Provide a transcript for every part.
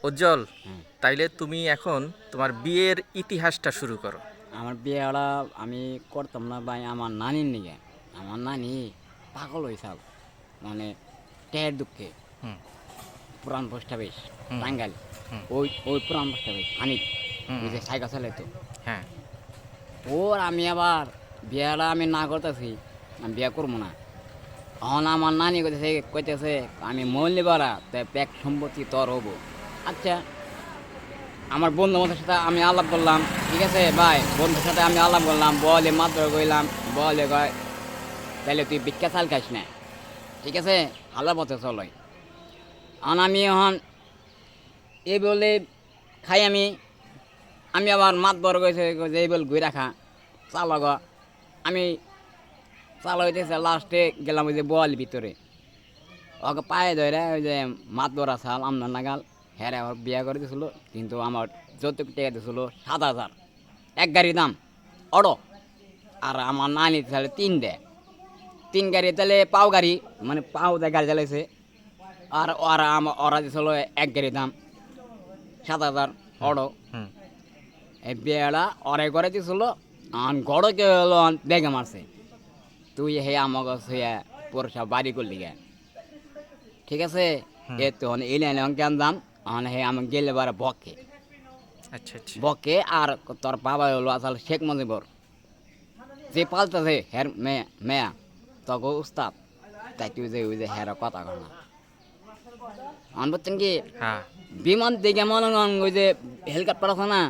উজ্জ্বল, হুম। তাইলে তুমি এখন তোমার বিয়ের ইতিহাসটা শুরু করো। আমার বিয়েটা আমি করতাম না ভাই আমার নানির নিগে। আমার নানি পাগল হইছাল মানে টের দুঃখে হুম পুরান পোস্ট অফিস হুম টাঙ্গাইল হুম ওই পুরান পোস্ট অফিস হানিফ হুম ওই যে হুম, সাইকেল চালাইতো হ্যাঁ। ওর আমি আবার বিয়েটা আমি না করতেছি আমি বিয়ে করবো না এখন আমার নানি কইতেছে আমি মরলি বাড়া তাই প্যাক সম্পত্তি তোর হবো আচ্ছা আমার বন্ধু বান্ধবের সাথে আমি আলাপ করলাম ঠিক আছে ভাই বন্ধুর সাথে আমি আলাপ করলাম বলে মাত্র কইলাম বলে কয় তাহলে তুই ভিক্ষা চাল খাইস না ঠিক আছে আল্লাহ পথে চলই এখন আমি এখন এই বলে খাই আমি আমি আবার মাত বড় করেছে যে এই বল ঘুরে রাখা চাল আমি চাল হইতেছে লাস্টে গেলাম ওই যে বোয়াল ভিতরে ওকে পায়ে ধরে ওই যে মাত বড়া চাল আমদার নাগাল হ্যাঁ আবার বিয়ে করে দিয়েছিল কিন্তু আমার যৌতুক টেকে দিয়েছিল 7,000 এক গাড়ি দাম অটো আর আমার নানি তাহলে তিন গাড়ি তাহলে পাও গাড়ি মানে পাও দিয়ে গাড়ি চালাইছে আর ওরা দিয়েছিল এক গাড়ি দাম 7,000 হুম অটো হুম এই বিয়েটা অরে করে দিয়েছিল আর গড়কে হলো বেগে মারছে তুই হে আমাকে শুয়ে পরশা বাড়ি করলি গে ঠিক আছে হুম। এ তো এই লাইনে কেন দাম হে আমাকে গেলে বারে বকে আচ্ছা আচ্ছা। বকে আর তোর বাবা হলো আসলে শেখ মুজিবর যে পাল্টাছে হের মেয়া তখন উস্তাদ তাই তুই যে ওই যে হের কথা কর না আমার বলছেন কি হ্যাঁ। বিমান দিকে মনে করেন ওই যে হেলিকপ্টার আছে না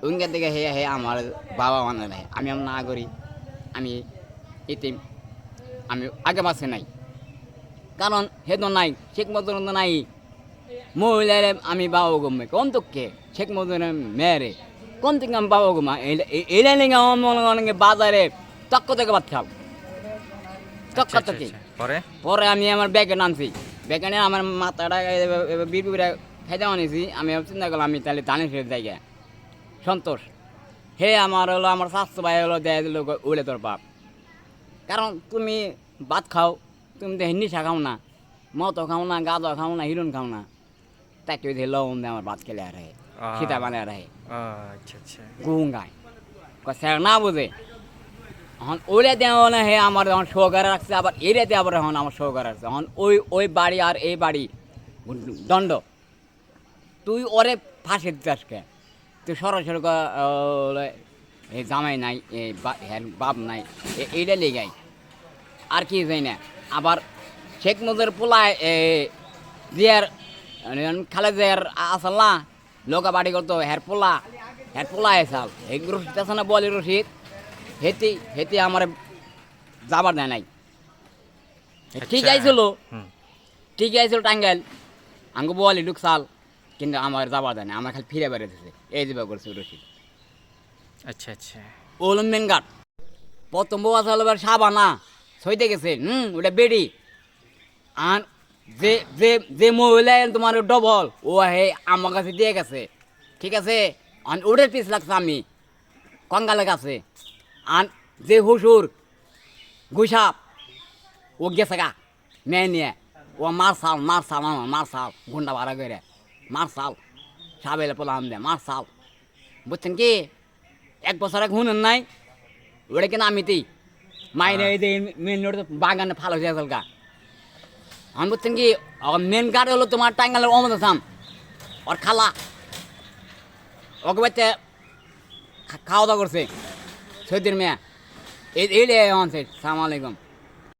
ওইখান থেকে হে হে আমার বাবা মানে নেয় আমি না করি আমি ইতিম আমি আগে পাশে নাই কারণ হে তো নাই শেখ মজুর তো নাই মহিলারে আমি বাবা গম্মে কোন তো কে শেখ মজুরের মেয়েরে কোন থেকে আমি বাবা গম্মা এলে লেগে আমার মনে করেন বাজারে তক্ক থেকে বাচ্চাও আচ্ছা তক্ক আচ্ছা থেকে আচ্ছা। পরে? পরে আমি আমার ব্যাগে নামছি ব্যাগে নিয়ে আমার মাথাটা বিড়বিড়ে খাইতে আনিছি আমি চিন্তা করলাম আমি তাহলে ধানের ফেরত জায়গা সন্তোষ হে আমার হলো আমার স্বাস্থ্য ভাই হলো দেয় দিল উড়ে তোর বাপ কারণ তুমি ভাত খাও তুমি তো হিন্দি খাও না মতো খাও না গাঁদা খাও না হিরোন খাও না তাই তুই দিয়ে লবণ দিয়ে আমার ভাত খেলে আর হে সীতা বানে আর হে আচ্ছা আচ্ছা। গুম গায় স্যার না বুঝে এখন ওইটা দেওয়া না হে আমার যখন সহকারে রাখছে আবার এরিয়াতে আবার এখন আমার সহকারে রাখছে এখন ওই বাড়ি আর এই বাড়ি দণ্ড তুই ওরে ফাঁসে দিতে কে তুই সরাসরি এই জামাই নাই এই বাপ নাই এইটা লেগাই আর কি যাই না আবার শেখ মুজিবের পোলায় জিয়ার খালে জিয়ার আসল না লোকা বাড়ি করতো হের পোলা এসাল এই রশিদ আছে না বলি রশিদ হেতি আমার যাবার দেয় নাই ঠিক আচ্ছা। আইছিল হুম। ঠিকই আইছিল টাঙ্গাইল আঙ্গ বলি ঢুকসাল কিন্তু আমার যাবার দেয় না আমার খালি ফিরে বেড়েছে এই যে করছে রশিদ আচ্ছা আচ্ছা। ওলম মেন গাট প্রথম বউ আসলে সাবানা সইতে গেছে ওটা বেডি আর যে যে যে মহিলা তোমার ডবল ও হে আমার কাছে দিয়ে গেছে ঠিক আছে আর ওটার পিস লাগছে আমি কঙ্গালের কাছে আর যে হুসুর গুসাপ ও গেছে গা মেয়ে নিয়ে ও মার সাল গুন্ডা ভাড়া করে মার সাল সাবেলে পোলাম দে মার সাল বুঝছেন কি 1 বছর এক হুনেন নাই ওটা কিনা আমিতেই মাইনে এই যে মেন রোড বাগানে ভালো হয়ে গেল গা আমি বুঝছেন কি মেন গার্ড হলো তোমার টাঙ্গালের অমদ আসাম ওর খালা ওকে বাচ্চা খাওয়া দাওয়া করছে সৈদির মেয়া এই আনছে সালাম আলাইকুম